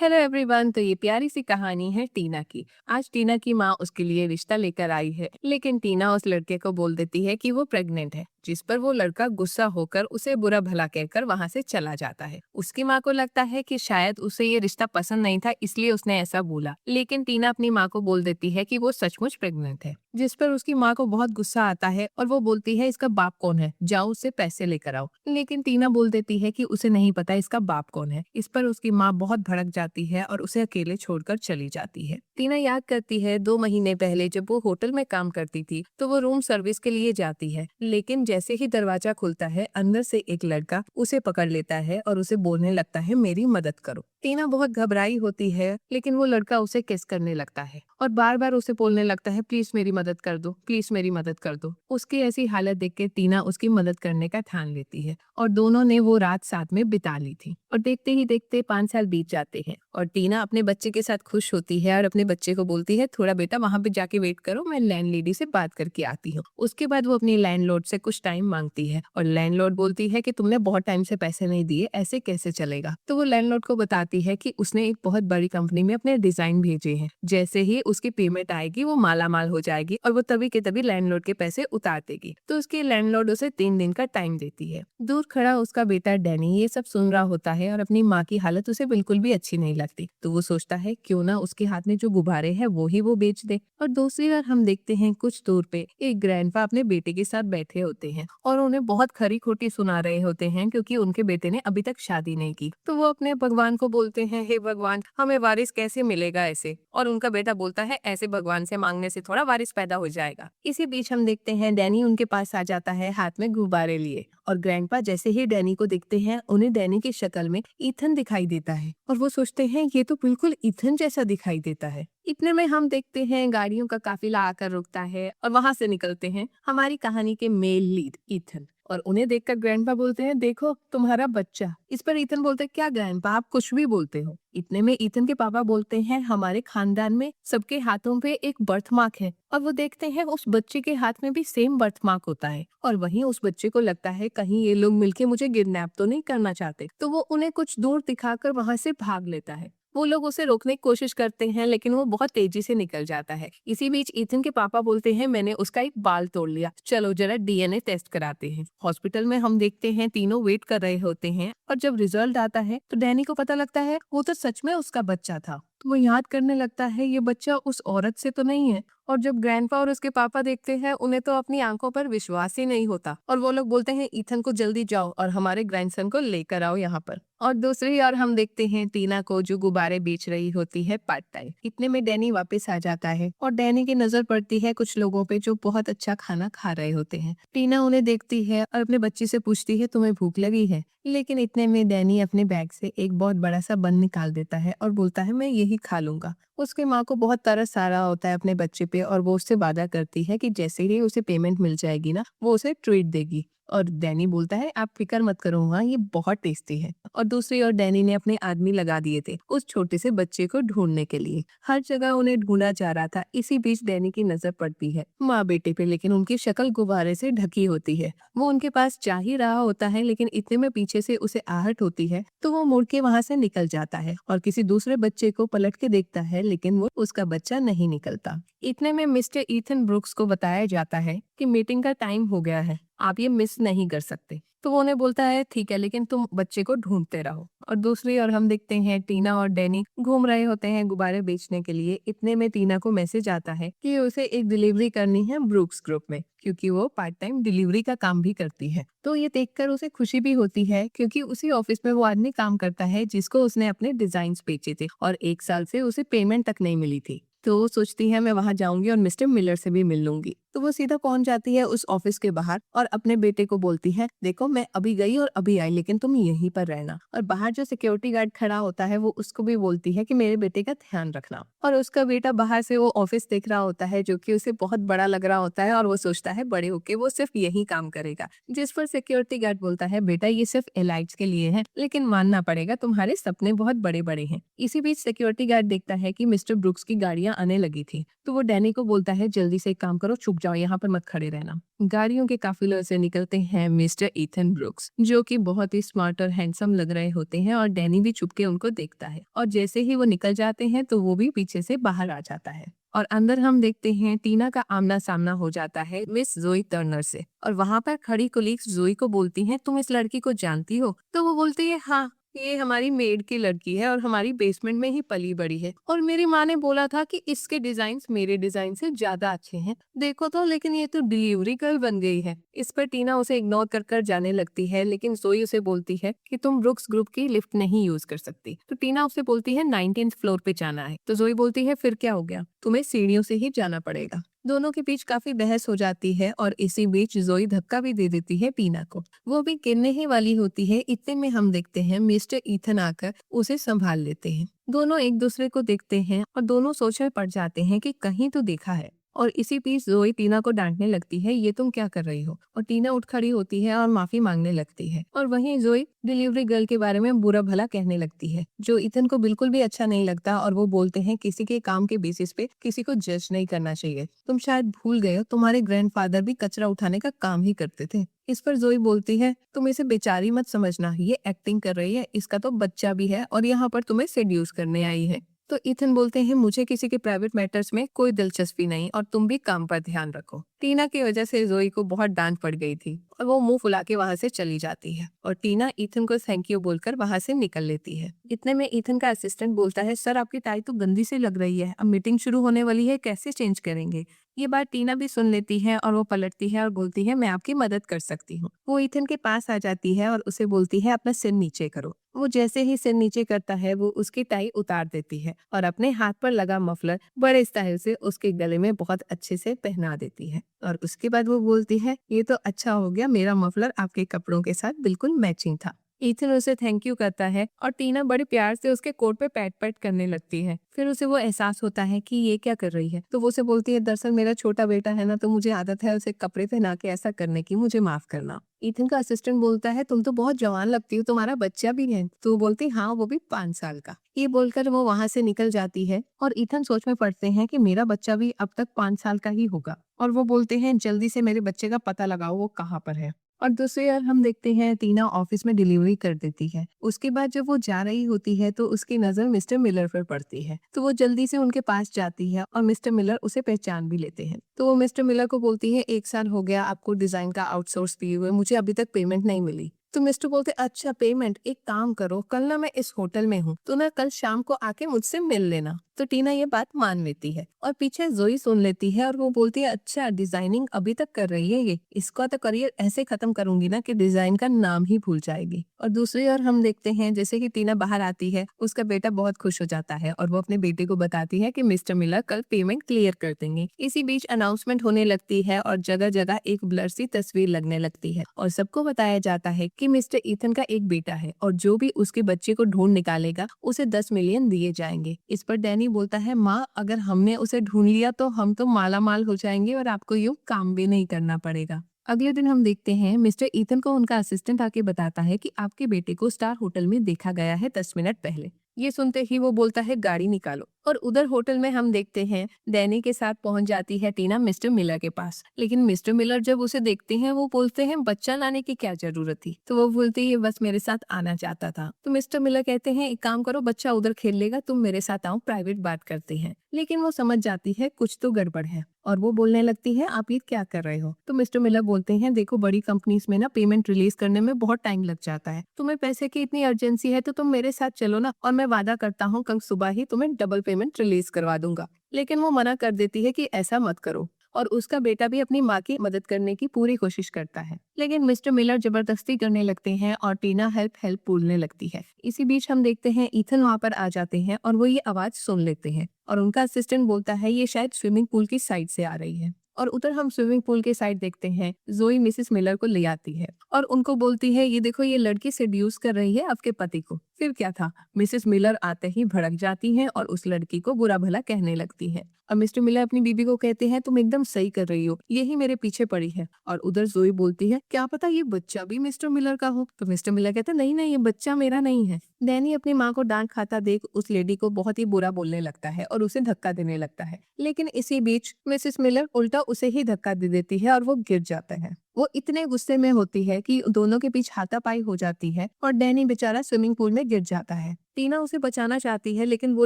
Hello everyone. तो ये प्यारी सी कहानी है टीना की। आज टीना की माँ उसके लिए रिश्ता लेकर आई है, लेकिन टीना उस लड़के को बोल देती है कि वो प्रेग्नेंट है, जिस पर वो लड़का गुस्सा होकर उसे बुरा भला कहकर वहाँ से चला जाता है। उसकी माँ को लगता है कि शायद उसे ये रिश्ता पसंद नहीं था, इसलिए उसने ऐसा बोला। लेकिन टीना अपनी माँ को बोल देती है कि वो सचमुच प्रेग्नेंट है, जिस पर उसकी माँ को बहुत गुस्सा आता है और वो बोलती है इसका बाप कौन है, जाओ उससे पैसे लेकर आओ। लेकिन टीना बोल देती है कि उसे नहीं पता इसका बाप कौन है। इस पर उसकी माँ बहुत भड़क जाती है और उसे अकेले छोड़कर चली जाती है। टीना याद करती है 2 महीने पहले जब वो होटल में काम करती थी तो वो रूम सर्विस के लिए जाती है, लेकिन जैसे ही दरवाजा खुलता है अंदर से एक लड़का उसे पकड़ लेता है और उसे बोलने लगता है मेरी मदद करो। टीना बहुत घबराई होती है, लेकिन वो लड़का उसे किस करने लगता है और बार बार उसे बोलने लगता है प्लीज मेरी मदद कर दो, प्लीज मेरी मदद कर दो। उसकी ऐसी हालत देख के टीना उसकी मदद करने का ठान लेती है और दोनों ने वो रात साथ में बिता ली थी। और देखते ही देखते 5 साल बीत जाते हैं और टीना अपने बच्चे के साथ खुश होती है और अपने बच्चे को बोलती है थोड़ा बेटा वहां पे जाके वेट करो, मैं लैंडलेडी से बात करके आती हूँ। उसके बाद वो अपनी लैंडलॉर्ड से कुछ टाइम मांगती है और लैंडलॉर्ड बोलती है कि तुमने बहुत टाइम से पैसे नहीं दिए, ऐसे कैसे चलेगा। तो वो लैंडलॉर्ड को बताती है कि उसने एक बहुत बड़ी कंपनी में अपने डिजाइन भेजे हैं, जैसे ही उसकी पेमेंट आएगी वो माला माल हो जाएगी और वो तभी के तभी लैंडलॉर्ड के पैसे उतार देगी। तो उसकी लैंडलॉर्ड उसे 3 दिन का टाइम देती है। दूर खड़ा उसका बेटा डैनी ये सब सुन रहा होता है और अपनी माँ की हालत उसे बिल्कुल भी अच्छी नहीं लगती। तो वो सोचता है क्यों ना उसके हाथ में जो गुब्बारे हैं वो ही वो बेच दे। और दूसरी ओर हम देखते हैं कुछ दूर पे एक ग्रैंडपा अपने बेटे के साथ बैठे होते हैं और उन्हें बहुत खरी खोटी सुना रहे होते हैं, क्योंकि उनके बेटे ने अभी तक शादी नहीं की। तो वो अपने भगवान को बोलते हैं हे भगवान हमें वारिस कैसे मिलेगा ऐसे। और उनका बेटा बोलता है ऐसे भगवान से मांगने से थोड़ा वारिस पैदा हो जाएगा। इसी बीच हम देखते हैं डैनी उनके पास आ जाता है हाथ में गुब्बारे लिए, और ग्रैंडपा जैसे ही डैनी को दिखते हैं उन्हें डैनी की शक्ल में ईथन दिखाई देता है और वो सोचते हैं ये तो बिल्कुल ईथन जैसा दिखाई देता है। इतने में हम देखते हैं गाड़ियों का काफिला आकर रुकता है और वहां से निकलते हैं हमारी कहानी के मेल लीड ईथन। और उन्हें देखकर ग्रैंडपा बोलते हैं देखो तुम्हारा बच्चा। इस पर ईथन बोलते हैं क्या ग्रैंडपा आप कुछ भी बोलते हो। इतने में ईथन के पापा बोलते हैं हमारे खानदान में सबके हाथों पे एक बर्थमार्क है। और वो देखते हैं उस बच्चे के हाथ में भी सेम बर्थमार्क होता है और वहीं उस बच्चे को लगता है कहीं ये लोग मिलके मुझे किडनैप तो नहीं करना चाहते। तो वो उन्हें कुछ दूर दिखाकर वहां से भाग लेता है। वो लोग उसे रोकने की कोशिश करते हैं लेकिन वो बहुत तेजी से निकल जाता है। इसी बीच ईथन के पापा बोलते हैं मैंने उसका एक बाल तोड़ लिया, चलो जरा डीएनए टेस्ट कराते हैं। हॉस्पिटल में हम देखते हैं तीनों वेट कर रहे होते हैं और जब रिजल्ट आता है तो डैनी को पता लगता है वो तो सच में उसका बच्चा था। तो वो याद करने लगता है ये बच्चा उस औरत से तो नहीं है। और जब ग्रैंडपा और उसके पापा देखते हैं उन्हें तो अपनी आंखों पर विश्वास ही नहीं होता और वो लोग बोलते हैं ईथन को जल्दी जाओ और हमारे ग्रैंडसन को लेकर आओ यहाँ पर। और दूसरी ओर हम देखते हैं टीना को जो गुब्बारे बेच रही होती है पार्ट टाइम। इतने में डैनी वापस आ जाता है और डैनी की नजर पड़ती है कुछ लोगों पे जो बहुत अच्छा खाना खा रहे होते हैं। टीना उन्हें देखती है और अपने बच्ची से पूछती है तुम्हें भूख लगी है। लेकिन इतने में डैनी अपने बैग से एक बहुत बड़ा सा बन निकाल देता है और बोलता है मैं यही खा लूंगा। उसकी माँ को बहुत तरस आ रहा होता है अपने बच्चे पे और वो उससे वादा करती है कि जैसे ही उसे पेमेंट मिल जाएगी ना वो उसे ट्रीट देगी। और डैनी बोलता है आप फिक्र मत करो हाँ ये बहुत टेस्टी है। और दूसरी ओर डैनी ने अपने आदमी लगा दिए थे उस छोटे से बच्चे को ढूंढने के लिए। हर जगह उन्हें ढूंढा जा रहा था। इसी बीच डैनी की नजर पड़ती है माँ बेटे पे, लेकिन उनकी शक्ल गुब्बारे से ढकी होती है। वो उनके पास जा ही रहा होता है लेकिन इतने में पीछे से उसे आहट होती है तो वो मुड़ के वहां से निकल जाता है और किसी दूसरे बच्चे को पलट के देखता है, लेकिन वो उसका बच्चा नहीं निकलता। इतने में मिस्टर ईथन ब्रुक्स को बताया जाता है कि मीटिंग का टाइम हो गया है, आप ये मिस नहीं कर सकते। तो वो उन्हें बोलता है ठीक है लेकिन तुम बच्चे को ढूंढते रहो। और दूसरी ओर हम देखते हैं टीना और डैनी घूम रहे होते हैं गुब्बारे बेचने के लिए। इतने में टीना को मैसेज आता है कि उसे एक डिलीवरी करनी है ब्रुक्स ग्रुप में, क्योंकि वो पार्ट टाइम डिलीवरी का काम भी करती है। तो ये देखकर उसे खुशी भी होती है क्योंकि उसी ऑफिस में वो आदमी काम करता है जिसको उसने अपने डिजाइन बेचे थे और 1 साल से उसे पेमेंट तक नहीं मिली थी। तो वो सोचती है मैं वहां जाऊंगी और मिस्टर मिलर से भी मिल लूंगी। तो वो सीधा पहुंच जाती है उस ऑफिस के बाहर और अपने बेटे को बोलती है देखो मैं अभी गई और अभी आई, लेकिन तुम यहीं पर रहना। और बाहर जो सिक्योरिटी गार्ड खड़ा होता है वो उसको भी बोलती है कि मेरे बेटे का ध्यान रखना। और उसका बेटा बाहर से वो ऑफिस देख रहा होता है जो कि उसे बहुत बड़ा लग रहा होता है और वो सोचता है बड़े होके वो सिर्फ यही काम करेगा। जिस पर सिक्योरिटी गार्ड बोलता है बेटा ये सिर्फ एलाइट्स के लिए है, लेकिन मानना पड़ेगा तुम्हारे सपने बहुत बड़े बड़े हैं। इसी बीच सिक्योरिटी गार्ड देखता है कि मिस्टर ब्रुक्स की गाड़ी गाड़ियां आने लगी थी। तो वो डैनी को बोलता है जल्दी से एक काम करो, छुप जाओ, यहाँ पर मत खड़े रहना। गाड़ियों के काफिले से निकलते हैं मिस्टर ईथन ब्रुक्स, जो कि बहुत ही स्मार्ट और हैंडसम लग रहे होते हैं, और डैनी भी छुप के उनको देखता है, और जैसे ही वो निकल जाते हैं तो वो भी पीछे से बाहर आ जाता है। और अंदर हम देखते हैं टीना का आमना सामना हो जाता है मिस जोई टर्नर से, और वहाँ पर खड़ी कोलीग्स जोई को बोलती हैं तुम इस लड़की को जानती हो? तो वो बोलती है हाँ, ये हमारी मेड की लड़की है और हमारी बेसमेंट में ही पली बड़ी है, और मेरी माँ ने बोला था कि इसके डिजाइन मेरे डिजाइन से ज्यादा अच्छे हैं, देखो तो, लेकिन ये तो डिलीवरी गर्ल बन गई है। इस पर टीना उसे इग्नोर कर कर जाने लगती है, लेकिन जोई उसे बोलती है कि तुम ब्रुक्स ग्रुप की लिफ्ट नहीं यूज कर सकती। तो टीना उसे बोलती है 19th फ्लोर पे जाना है। तो जोई बोलती है फिर क्या हो गया, तुम्हें सीढ़ियों से ही जाना पड़ेगा। दोनों के बीच काफी बहस हो जाती है, और इसी बीच जोई धक्का भी दे देती है टीना को। वो भी गिरने ही वाली होती है, इतने में हम देखते हैं मिस्टर ईथन आकर उसे संभाल लेते हैं। दोनों एक दूसरे को देखते हैं और दोनों सोच में पड़ जाते हैं कि कहीं तो देखा है। और इसी बीच जोई टीना को डांटने लगती है ये तुम क्या कर रही हो, और टीना उठ खड़ी होती है और माफी मांगने लगती है। और वहीं जोई डिलीवरी गर्ल के बारे में बुरा भला कहने लगती है, जो ईथन को बिल्कुल भी अच्छा नहीं लगता, और वो बोलते हैं किसी के काम के बेसिस पे किसी को जज नहीं करना चाहिए। तुम शायद भूल गए हो तुम्हारे ग्रैंडफादर भी कचरा उठाने का काम ही करते थे। इस पर जोई बोलती है तुम इसे बेचारी मत समझना, ये एक्टिंग कर रही है, इसका तो बच्चा भी है और यहाँ पर तुम्हें सेड्यूस करने आई है। तो ईथन बोलते हैं मुझे किसी के प्राइवेट मैटर्स में कोई दिलचस्पी नहीं, और तुम भी काम पर ध्यान रखो। टीना की वजह से जोई को बहुत डांट पड़ गई थी, और वो मुंह फुला के वहां से चली जाती है, और टीना ईथन को थैंक यू बोलकर वहां से निकल लेती है। इतने में ईथन का असिस्टेंट बोलता है सर आपकी टाई तो गंदी सी लग रही है, अब मीटिंग शुरू होने वाली है, कैसे चेंज करेंगे? ये बात टीना भी सुन लेती है, और वो पलटती है और बोलती है मैं आपकी मदद कर सकती हूँ। वो ईथन के पास आ जाती है और उसे बोलती है अपना सिर नीचे करो। वो जैसे ही सिर नीचे करता है वो उसकी टाई उतार देती है, और अपने हाथ पर लगा मफलर बड़े स्टाइल से उसके गले में बहुत अच्छे से पहना देती है। और उसके बाद वो बोलती है ये तो अच्छा हो गया, मेरा मफलर आपके कपड़ों के साथ बिल्कुल मैचिंग था। ईथन उसे थैंक यू करता है, और टीना बड़े प्यार से उसके कोट पे पैट पैट करने लगती है। फिर उसे वो एहसास होता है कि ये क्या कर रही है, तो वो उसे बोलती है दरअसल मेरा छोटा बेटा है ना, तो मुझे आदत है उसे कपड़े पहना के ऐसा करने की, मुझे माफ करना। ईथन का असिस्टेंट बोलता है तुम तो बहुत जवान लगती हो, तुम्हारा बच्चा भी है? तो वो बोलती हाँ, वो भी 5 साल का। ये बोलकर वो वहां से निकल जाती है, और ईथन सोच में पड़ते हैं कि मेरा बच्चा भी अब तक 5 साल का ही होगा, और वो बोलते हैं जल्दी से मेरे बच्चे का पता लगाओ वो कहाँ पर है। और दूसरी ओर हम देखते हैं टीना ऑफिस में डिलीवरी कर देती है। उसके बाद जब वो जा रही होती है तो उसकी नजर मिस्टर मिलर पर पड़ती है, तो वो जल्दी से उनके पास जाती है, और मिस्टर मिलर उसे पहचान भी लेते हैं। तो वो मिस्टर मिलर को बोलती है 1 साल हो गया आपको डिजाइन का आउटसोर्स दिए हुए, मुझे अभी तक पेमेंट नहीं मिली। तो मिस्टर बोलते अच्छा पेमेंट, एक काम करो कल ना मैं इस होटल में हूँ, तो ना कल शाम को आके मुझसे मिल लेना। तो टीना ये बात मान लेती है, और पीछे जोई सुन लेती है, और वो बोलती है अच्छा डिजाइनिंग अभी तक कर रही है ये, इसका तो करियर ऐसे खत्म करूंगी ना कि डिजाइन का नाम ही भूल जाएगी। और दूसरी ओर हम देखते हैं जैसे कि टीना बाहर आती है, उसका बेटा बहुत खुश हो जाता है, और वो अपने बेटे को बताती है कि मिस्टर मिलर कल पेमेंट क्लियर कर देंगे। इसी बीच अनाउंसमेंट होने लगती है, और जगह जगह एक ब्लर सी तस्वीर लगने लगती है, और सबको बताया जाता है कि मिस्टर ईथन का एक बेटा है, और जो भी उसके बच्चे को ढूंढ निकालेगा उसे 10 मिलियन दिए जाएंगे। इस पर डैनी बोलता है माँ अगर हमने उसे ढूंढ लिया तो हम तो माला माल हो जाएंगे, और आपको यूँ काम भी नहीं करना पड़ेगा। अगले दिन हम देखते हैं मिस्टर ईथन को उनका असिस्टेंट आके बताता है कि आपके बेटे को स्टार होटल में देखा गया है 10 मिनट पहले। ये सुनते ही वो बोलता है गाड़ी निकालो, और उधर होटल में हम देखते हैं डैनी के साथ पहुंच जाती है टीना मिस्टर मिलर के पास। लेकिन मिस्टर मिलर जब उसे देखते हैं वो बोलते हैं बच्चा लाने की क्या जरूरत थी? तो वो बोलती है बस मेरे साथ आना चाहता था। तो मिस्टर मिलर कहते हैं एक काम करो, बच्चा उधर खेल लेगा, तुम मेरे साथ आओ, प्राइवेट बात करते हैं। लेकिन वो समझ जाती है कुछ तो गड़बड़ है, और वो बोलने लगती है आप ये क्या कर रहे हो? तो मिस्टर मिलर बोलते हैं देखो बड़ी कंपनीज में ना पेमेंट रिलीज करने में बहुत टाइम लग जाता है, तुम्हें पैसे की इतनी अर्जेंसी है तो तुम मेरे साथ चलो ना, और मैं वादा करता हूँ कल सुबह ही तुम्हें डबल पेमेंट रिलीज करवा दूंगा। लेकिन वो मना कर देती है कि ऐसा मत करो, और उसका बेटा भी अपनी माँ की मदद करने की पूरी कोशिश करता है। लेकिन मिस्टर मिलर जबरदस्ती करने लगते हैं, और टीना हेल्प हेल्प बोलने लगती है। इसी बीच हम देखते हैं ईथन वहाँ पर आ जाते हैं, और वो ये आवाज सुन लेते हैं, और उनका असिस्टेंट बोलता है ये शायद स्विमिंग पूल की साइड से आ रही है। और उधर हम स्विमिंग पूल के साइड देखते हैं जोई मिसेस मिलर को ले आती है, और उनको बोलती है ये देखो ये लड़की सेड्यूस कर रही है आपके पति को। फिर क्या था, मिसेस मिलर आते ही भड़क जाती हैं और उस लड़की को बुरा भला कहने लगती है। और मिस्टर मिलर अपनी बीबी को कहते हैं, तुम एकदम सही कर रही हो, यही मेरे पीछे पड़ी है। और उधर जोई बोलती है, क्या पता ये बच्चा भी मिस्टर मिलर का हो। तो मिस्टर मिलर कहते हैं, नहीं नहीं, ये बच्चा मेरा नहीं है। डैनी अपनी माँ को डांट खाता देख उस लेडी को बहुत ही बुरा बोलने लगता है और उसे धक्का देने लगता है। लेकिन इसी बीच मिसेस मिलर उल्टा उसे ही धक्का दे देती है और वो गिर जाता है। वो इतने गुस्से में होती है कि दोनों के बीच हाथापाई हो जाती है और डैनी बेचारा स्विमिंग पूल में गिर जाता है। टीना उसे बचाना चाहती है लेकिन वो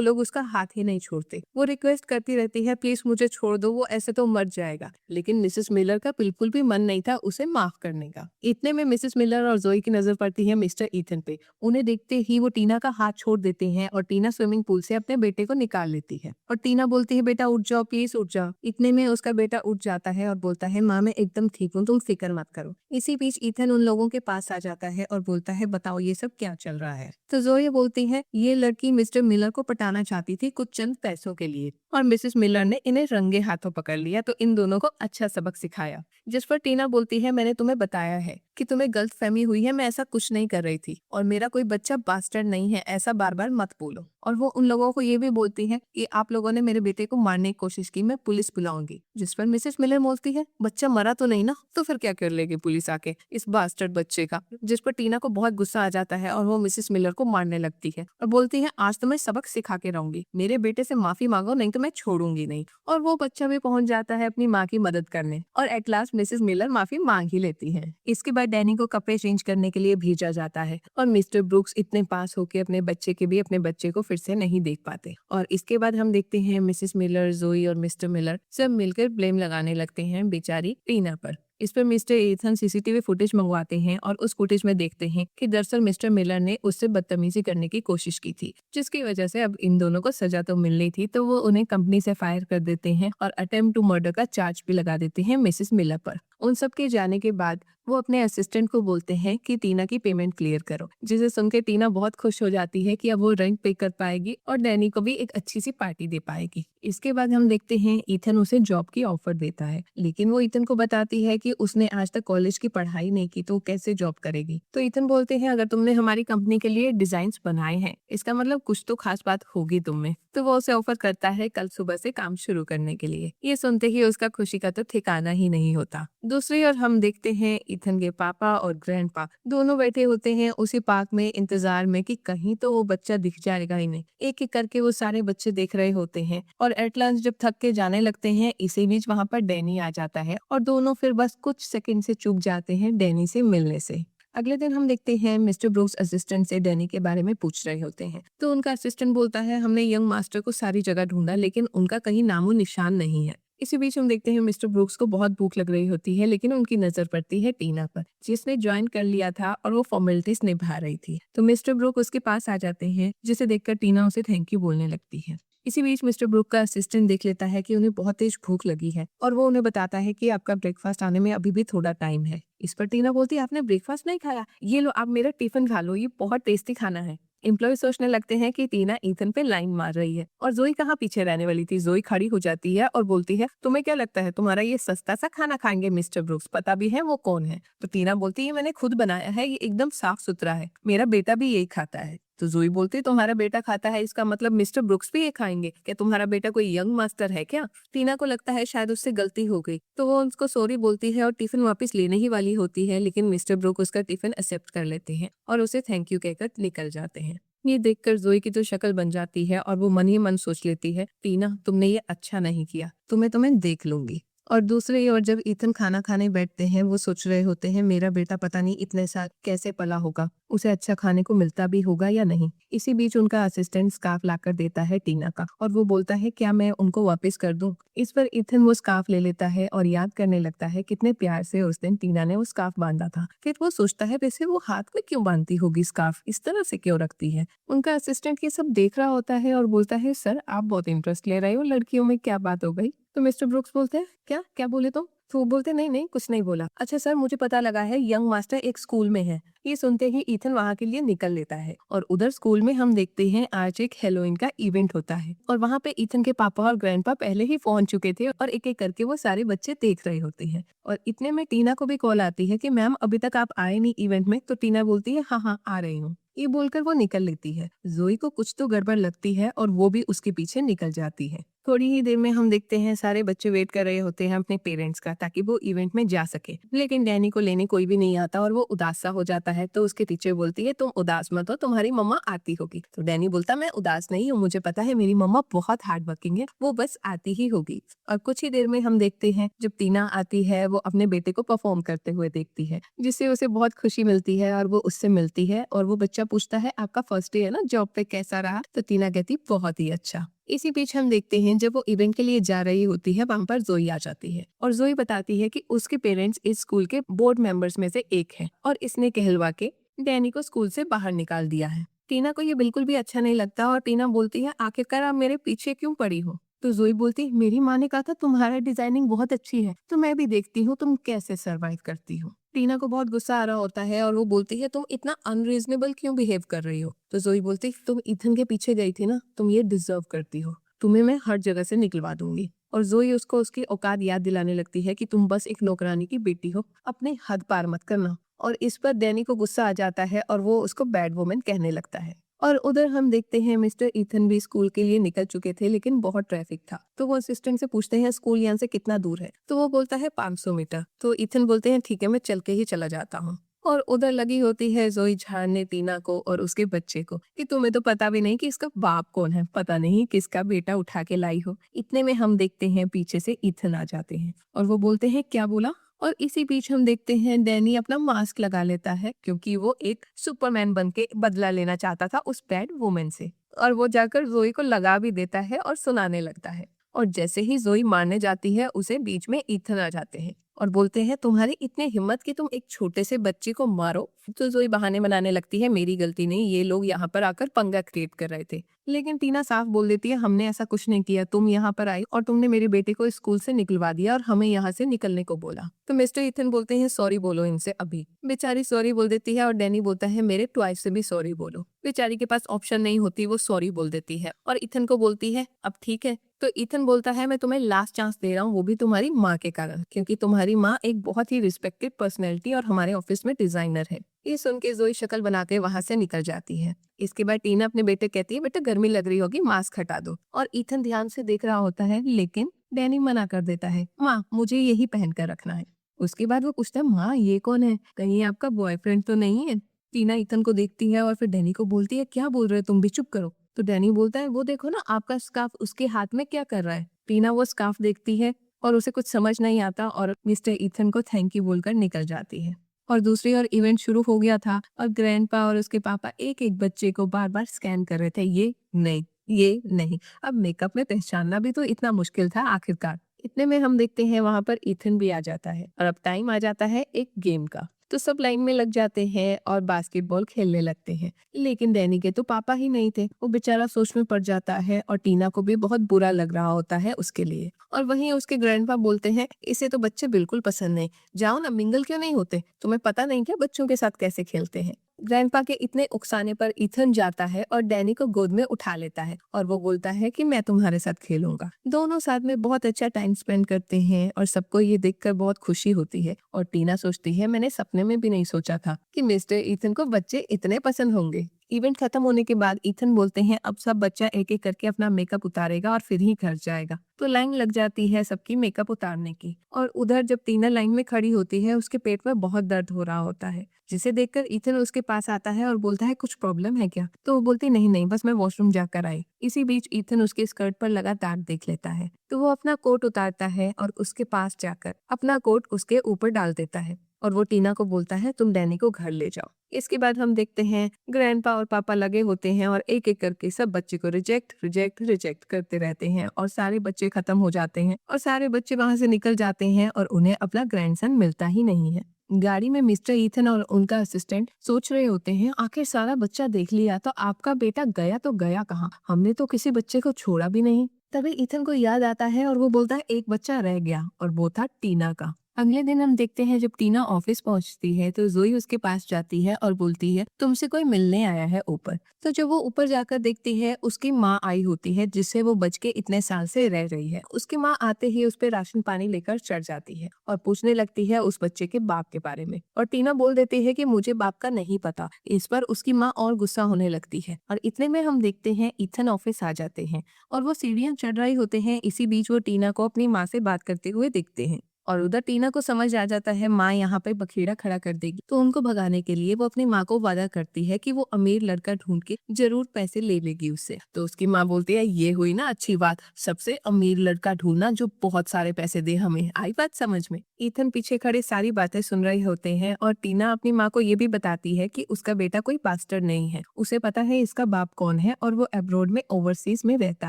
लोग उसका हाथ ही नहीं छोड़ते। वो रिक्वेस्ट करती रहती है, प्लीज मुझे छोड़ दो, वो ऐसे तो मर जाएगा। लेकिन मिसेस मिलर का बिल्कुल भी मन नहीं था उसे माफ करने का। इतने में मिसेस मिलर और जोई की नजर पड़ती है मिस्टर ईथन पे। उन्हें देखते ही वो टीना का हाथ छोड़ देते हैं और टीना स्विमिंग पूल से अपने बेटे को निकाल लेती है। और टीना बोलती है, बेटा उठ जाओ, प्लीज उठ जाओ। इतने में उसका बेटा उठ जाता है और बोलता है, माँ मैं एकदम ठीक हूँ, तुम फिक्र मत करो। इसी बीच ईथन उन लोगों के पास आ जाता है और बोलता है, बताओ ये सब क्या चल रहा है। तो जोई बोलती है, ये लड़की मिस्टर मिलर को पटाना चाहती थी कुछ चंद पैसों के लिए और मिसेस मिलर ने इन्हें रंगे हाथों पकड़ लिया तो इन दोनों को अच्छा सबक सिखाया। जिस पर टीना बोलती है, मैंने तुम्हें बताया है कि तुम्हें गलतफहमी हुई है, मैं ऐसा कुछ नहीं कर रही थी और मेरा कोई बच्चा बास्टर्ड नहीं है, ऐसा बार बार मत बोलो। और वो उन लोगों को ये भी बोलती है कि आप लोगों ने मेरे बेटे को मारने की कोशिश की, मैं पुलिस बुलाऊंगी। जिस पर मिसेस मिलर बोलती है, बच्चा मरा तो नहीं ना, तो फिर क्या कर लेगी पुलिस आके इस बास्टर्ड बच्चे का। जिस पर टीना को बहुत गुस्सा आ जाता है और वो मिसेस मिलर को मारने लगती है और बोलती है, आज तो मैं सबक सिखा के रहूंगी, मेरे बेटे से माफी मांगो नहीं तो मैं छोड़ूंगी नहीं। और वो बच्चा भी पहुंच जाता है अपनी माँ की मदद करने और एट लास्ट मिसेस मिलर माफी मांग ही लेती है। इसके बाद डैनी को कपड़े चेंज करने के लिए भेजा जाता है और मिस्टर ब्रूक्स इतने पास होके अपने बच्चे के भी अपने बच्चे को फिर से नहीं देख पाते। और इसके बाद हम देखते हैं मिसेस मिलर, जोई और मिस्टर मिलर सब मिलकर ब्लेम लगाने लगते हैं बेचारी टीना पर। इस पर मिस्टर एथन सीसीटीवी फुटेज मंगवाते हैं और उस फुटेज में देखते हैं कि दरअसल मिस्टर मिलर ने उससे बदतमीजी करने की कोशिश की थी, जिसकी वजह से अब इन दोनों को सजा तो मिलनी थी, तो वो उन्हें कंपनी से फायर कर देते हैं और अटेम्प्ट टू मर्डर का चार्ज भी लगा देते हैं मिसेस मिलर पर। उन सब के जाने के बाद वो अपने असिस्टेंट को बोलते हैं कि टीना की पेमेंट क्लियर करो, जिसे सुनकर टीना बहुत खुश हो जाती है कि अब वो रेंट पे कर पाएगी और डैनी को भी एक अच्छी सी पार्टी दे पाएगी। इसके बाद हम देखते हैं ईथन उसे जॉब की ऑफर देता है, लेकिन वो ईथन को बताती है कि उसने आज तक कॉलेज की पढ़ाई नहीं की तो कैसे जॉब करेगी। तो ईथन बोलते हैं, अगर तुमने हमारी कंपनी के लिए डिजाइन्स बनाए हैं इसका मतलब कुछ तो खास बात होगी तुम में। तो वो उसे ऑफर करता है कल सुबह से काम शुरू करने के लिए। ये सुनते ही उसका खुशी का तो ठिकाना ही नहीं होता। दूसरी ओर हम देखते हैं ईथन के पापा और ग्रैंडपा दोनों बैठे होते हैं उसी पार्क में इंतजार में कि कहीं तो वो बच्चा दिख जाएगा ही नहीं। एक एक करके वो सारे बच्चे देख रहे होते हैं और एट लास्ट जब थक के जाने लगते हैं, इसी बीच वहाँ पर डैनी आ जाता है और दोनों फिर बस कुछ सेकंड से चूक जाते हैं डैनी से मिलने से। अगले दिन हम देखते हैं मिस्टर ब्रूक्स असिस्टेंट से डैनी के बारे में पूछ रहे होते हैं, तो उनका असिस्टेंट बोलता है, हमने यंग मास्टर को सारी जगह ढूंढा लेकिन उनका कहीं नामो निशान नहीं है। इसी बीच हम देखते हैं मिस्टर ब्रूक्स को बहुत भूख लग रही होती है लेकिन उनकी नजर पड़ती है टीना पर, जिसने ज्वाइन कर लिया था और वो फॉर्मेलिटीज निभा रही थी। तो मिस्टर ब्रूक उसके पास आ जाते हैं, जिसे देखकर टीना उसे थैंक यू बोलने लगती है। इसी बीच मिस्टर ब्रूक का असिस्टेंट देख लेता है कि उन्हें बहुत तेज भूख लगी है और वो उन्हें बताता है कि आपका ब्रेकफास्ट आने में अभी भी थोड़ा टाइम है। इस पर टीना बोलती है, आपने ब्रेकफास्ट नहीं खाया, ये लो आप मेरा टिफिन खा लो, ये बहुत टेस्टी खाना है। एम्प्लॉय सोचने लगते हैं कि टीना ईथन पे लाइन मार रही है और जोई कहाँ पीछे रहने वाली थी। जोई खड़ी हो जाती है और बोलती है, तुम्हें क्या लगता है तुम्हारा ये सस्ता सा खाना खाएंगे मिस्टर ब्रूक्स, पता भी है वो कौन है। तो टीना बोलती है, मैंने खुद बनाया है, ये एकदम साफ सुथरा है, मेरा बेटा भी यही खाता है। तो जोई बोलती है, तुम्हारा बेटा खाता है इसका मतलब मिस्टर ब्रूक्स भी ये खाएंगे क्या, तुम्हारा बेटा कोई यंग मास्टर है क्या। टीना को लगता है शायद उससे गलती हो गई, तो वो उसको सॉरी बोलती है और टिफिन वापस लेने ही वाली होती है, लेकिन मिस्टर ब्रूक उसका टिफिन एक्सेप्ट कर लेते हैं और उसे थैंक यू कहकर निकल जाते हैं। ये देखकर जोई की तो शक्ल बन जाती है और वो मन ही मन सोच लेती है, टीना तुमने ये अच्छा नहीं किया, तुम्हें देख लूंगी। और दूसरी ओर जब ईथन खाना खाने बैठते हैं, वो सोच रहे होते हैं मेरा बेटा पता नहीं इतने साल कैसे पला होगा, उसे अच्छा खाने को मिलता भी होगा या नहीं। इसी बीच उनका असिस्टेंट स्कार्फ लाकर देता है टीना का और वो बोलता है, क्या मैं उनको वापस कर दूं। इस पर ईथन वो स्कार्फ ले लेता है और याद करने लगता है कितने प्यार से उस दिन टीना ने वो स्कार्फ बांधा था। फिर वो सोचता है वैसे वो हाथ में क्यों बांधती होगी स्कार्फ, इस तरह से क्यों रखती है। उनका असिस्टेंट ये सब देख रहा होता है और बोलता है, सर आप बहुत इंटरेस्ट ले रहे हो लड़कियों में, क्या बात हो गई। तो मिस्टर ब्रूक्स बोलते हैं, क्या क्या बोले तुम। तो वो बोलते नहीं नहीं कुछ नहीं बोला। अच्छा सर, मुझे पता लगा है यंग मास्टर एक स्कूल में है। ये सुनते ही ईथन वहाँ के लिए निकल लेता है और उधर स्कूल में हम देखते हैं आज एक हेलोइन का इवेंट होता है और वहाँ पे ईथन के पापा और ग्रैंडपा पहले ही पहुंच चुके थे और एक एक करके वो सारे बच्चे देख रहे होते हैं। और इतने में टीना को भी कॉल आती है कि मैम अभी तक आप आए नहीं इवेंट में। तो टीना बोलती है हाँ हाँ आ रही हूँ। ये बोलकर वो निकल लेती है। जोई को कुछ तो गड़बड़ लगती है और वो भी उसके पीछे निकल जाती है। थोड़ी ही देर में हम देखते हैं सारे बच्चे वेट कर रहे होते हैं अपने पेरेंट्स का, ताकि वो इवेंट में जा सके। लेकिन डैनी को लेने कोई भी नहीं आता और वो उदास सा हो जाता है। तो उसके टीचर बोलती है तुम उदास मत हो, तुम्हारी मम्मा आती होगी। तो डैनी बोलता मैं उदास नहीं हूँ, मुझे पता है मेरी मम्मा बहुत हार्ड वर्किंग है, वो बस आती ही होगी। और कुछ ही देर में हम देखते हैं जब टीना आती है वो अपने बेटे को परफॉर्म करते हुए देखती है, जिससे उसे बहुत खुशी मिलती है और वो उससे मिलती है। और वो बच्चा पूछता है आपका फर्स्ट डे है ना जॉब पे, कैसा रहा? तो टीना कहती बहुत ही अच्छा। इसी बीच हम देखते हैं जब वो इवेंट के लिए जा रही होती है वहाँ पर जोई आ जाती है और जोई बताती है कि उसके पेरेंट्स इस स्कूल के बोर्ड मेंबर्स में से एक है और इसने कहलवा के डैनी को स्कूल से बाहर निकाल दिया है। टीना को ये बिल्कुल भी अच्छा नहीं लगता और टीना बोलती है आखिरकार आप मेरे पीछे क्यों पड़ी हो? तो जोई बोलती मेरी माँ ने कहा था तुम्हारा डिजाइनिंग बहुत अच्छी है, तो मैं भी देखती हूँ तुम कैसे सरवाइव करती हो। टीना को बहुत गुस्सा आ रहा होता है और वो बोलती है तुम इतना अनरीजनेबल क्यों बिहेव कर रही हो? तो जोई बोलती तुम ईथन के पीछे गई थी ना, तुम ये डिजर्व करती हो, तुम्हें मैं हर जगह से निकलवा दूंगी। और जोई उसको उसकी औकात याद दिलाने लगती है कि तुम बस एक नौकरानी की बेटी हो, अपने हद पार मत करना। और इस पर डैनी को गुस्सा आ जाता है और वो उसको बैड वुमन कहने लगता है। और उधर हम देखते हैं मिस्टर ईथन भी स्कूल के लिए निकल चुके थे, लेकिन बहुत ट्रैफिक था। तो वो असिस्टेंट से पूछते हैं स्कूल यहाँ से कितना दूर है? तो वो बोलता है 500 मीटर। तो ईथन बोलते हैं ठीक है मैं चल के ही चला जाता हूँ। और उधर लगी होती है जोई झाड़ने टीना को और उसके बच्चे को कि तुम्हें तो पता भी नहीं कि इसका बाप कौन है, पता नहीं किसका बेटा उठा के लाई हो। इतने में हम देखते हैं पीछे से ईथन आ जाते हैं और वो बोलते हैं क्या बोला? और इसी बीच हम देखते हैं डैनी अपना मास्क लगा लेता है क्योंकि वो एक सुपरमैन बन के बदला लेना चाहता था उस बैड वुमेन से। और वो जाकर जोई को लगा भी देता है और सुनाने लगता है। और जैसे ही जोई मारने जाती है उसे बीच में ईथन आ जाते हैं और बोलते हैं तुम्हारी इतनी हिम्मत कि तुम एक छोटे से बच्चे को मारो। तो जोई बहाने बनाने लगती है मेरी गलती नहीं, ये लोग यहाँ पर आकर पंगा क्रिएट कर रहे थे। लेकिन टीना साफ बोल देती है हमने ऐसा कुछ नहीं किया, तुम यहाँ पर आई और तुमने मेरे बेटे को स्कूल से निकलवा दिया और हमें यहाँ से निकलने को बोला। तो मिस्टर ईथन बोलते हैं सॉरी बोलो इनसे अभी। बेचारी सॉरी बोल देती है और डैनी बोलता है मेरे ट्वाइस से भी सॉरी बोलो। बेचारी के पास ऑप्शन नहीं होती, वो सॉरी बोल देती है और ईथन को बोलती है अब ठीक है। तो ईथन बोलता है मैं तुम्हें लास्ट चांस दे रहा हूँ, वो भी तुम्हारी माँ के कारण, क्योंकि तुम्हारी माँ एक बहुत ही रिस्पेक्टेड पर्सनैलिटी और हमारे ऑफिस में डिजाइनर है। ये सुन के जोई शक्ल बनाते वहां से निकल जाती है। इसके बाद टीना अपने बेटे कहती है बेटा गर्मी लग रही होगी, मास्क हटा दो। और ईथन ध्यान से देख रहा होता है लेकिन डैनी मना कर देता है माँ मुझे यही पहन कर रखना है। उसके बाद वो पूछता है माँ ये कौन है, कहीं आपका बॉयफ्रेंड तो नहीं है? टीना ईथन को देखती है और फिर डैनी को बोलती है क्या बोल रहे हो तुम भी, चुप करो। तो डैनी बोलता है वो देखो ना आपका स्कार्फ उसके हाथ में क्या कर रहा है। टीना वो स्कार्फ देखती है और उसे कुछ समझ नहीं आता और मिस्टर ईथन को थैंक यू बोलकर निकल जाती है। और दूसरी ओर इवेंट शुरू हो गया था और ग्रैंडपा और उसके पापा एक एक बच्चे को बार बार स्कैन कर रहे थे, ये नहीं ये नहीं। अब मेकअप में पहचानना भी तो इतना मुश्किल था आखिरकार। इतने में हम देखते हैं वहां पर ईथन भी आ जाता है और अब टाइम आ जाता है एक गेम का। तो सब लाइन में लग जाते हैं और बास्केटबॉल खेलने लगते हैं। लेकिन डैनी के तो पापा ही नहीं थे, वो बेचारा सोच में पड़ जाता है और टीना को भी बहुत बुरा लग रहा होता है उसके लिए। और वहीं उसके ग्रैंडपा बोलते हैं इसे तो बच्चे बिल्कुल पसंद नहीं, जाओ ना मिंगल क्यों नहीं होते, तुम्हें पता नहीं क्या बच्चों के साथ कैसे खेलते हैं। ग्रैंडपा के इतने उकसाने पर ईथन जाता है और डैनी को गोद में उठा लेता है और वो बोलता है कि मैं तुम्हारे साथ खेलूंगा। दोनों साथ में बहुत अच्छा टाइम स्पेंड करते हैं और सबको ये देखकर बहुत खुशी होती है। और टीना सोचती है मैंने सपने में भी नहीं सोचा था कि मिस्टर ईथन को बच्चे इतने पसंद होंगे। इवेंट खत्म होने के बाद ईथन बोलते हैं अब सब बच्चा एक एक करके अपना मेकअप उतारेगा और फिर ही घर जाएगा। तो लाइन लग जाती है सबकी मेकअप उतारने की। और उधर जब टीना लाइन में खड़ी होती है उसके पेट में बहुत दर्द हो रहा होता है, जिसे देखकर ईथन उसके पास आता है और बोलता है कुछ प्रॉब्लम है क्या? तो वो बोलती नहीं नहीं बस मैं वॉशरूम जाकर आई। इसी बीच ईथन उसके स्कर्ट पर लगा दाग देख लेता है, तो वो अपना कोट उतारता है और उसके पास जाकर अपना कोट उसके ऊपर डाल देता है और वो टीना को बोलता है तुम डैनी को घर ले जाओ। इसके बाद हम देखते हैं ग्रैंडपा और पापा लगे होते हैं और एक एक करके सब बच्चे को रिजेक्ट रिजेक्ट रिजेक्ट करते रहते हैं और सारे बच्चे खत्म हो जाते हैं और सारे बच्चे वहां से निकल जाते हैं और उन्हें अपना ग्रैंडसन मिलता ही नहीं है। गाड़ी में मिस्टर ईथन और उनका असिस्टेंट सोच रहे होते हैं आखिर सारा बच्चा देख लिया तो आपका बेटा गया तो गया कहाँ, हमने तो किसी बच्चे को छोड़ा भी नहीं। तभी इथन को याद आता है और वो बोलता है एक बच्चा रह गया, और वो था टीना का। अगले दिन हम देखते हैं जब टीना ऑफिस पहुंचती है तो जोई उसके पास जाती है और बोलती है तुमसे कोई मिलने आया है ऊपर। तो जब वो ऊपर जाकर देखती है उसकी माँ आई होती है जिससे वो बच के इतने साल से रह रही है। उसकी माँ आते ही उस पे राशन पानी लेकर चढ़ जाती है और पूछने लगती है उस बच्चे के बाप के बारे में, और टीना बोल देती है कि मुझे बाप का नहीं पता। इस पर उसकी माँ और गुस्सा होने लगती है और इतने में हम देखते हैं इथन ऑफिस आ जाते हैं और वो सीढ़ियां चढ़ रहे होते हैं। इसी बीच वो टीना को अपनी माँ से बात करते हुए दिखते हैं और उधर टीना को समझ आ जाता है माँ यहाँ पे बखेड़ा खड़ा कर देगी, तो उनको भगाने के लिए वो अपनी माँ को वादा करती है कि वो अमीर लड़का ढूंढ के जरूर पैसे ले लेगी उससे। तो उसकी माँ बोलती है ये हुई ना अच्छी बात, सबसे अमीर लड़का ढूंढना जो बहुत सारे पैसे दे हमें, आई बात समझ में। इथन पीछे खड़े सारी बातें सुन रहे होते हैं और टीना अपनी माँ को ये भी बताती है कि उसका बेटा कोई पास्टर नहीं है, उसे पता है इसका बाप कौन है और वो अब्रॉड में ओवरसीज में रहता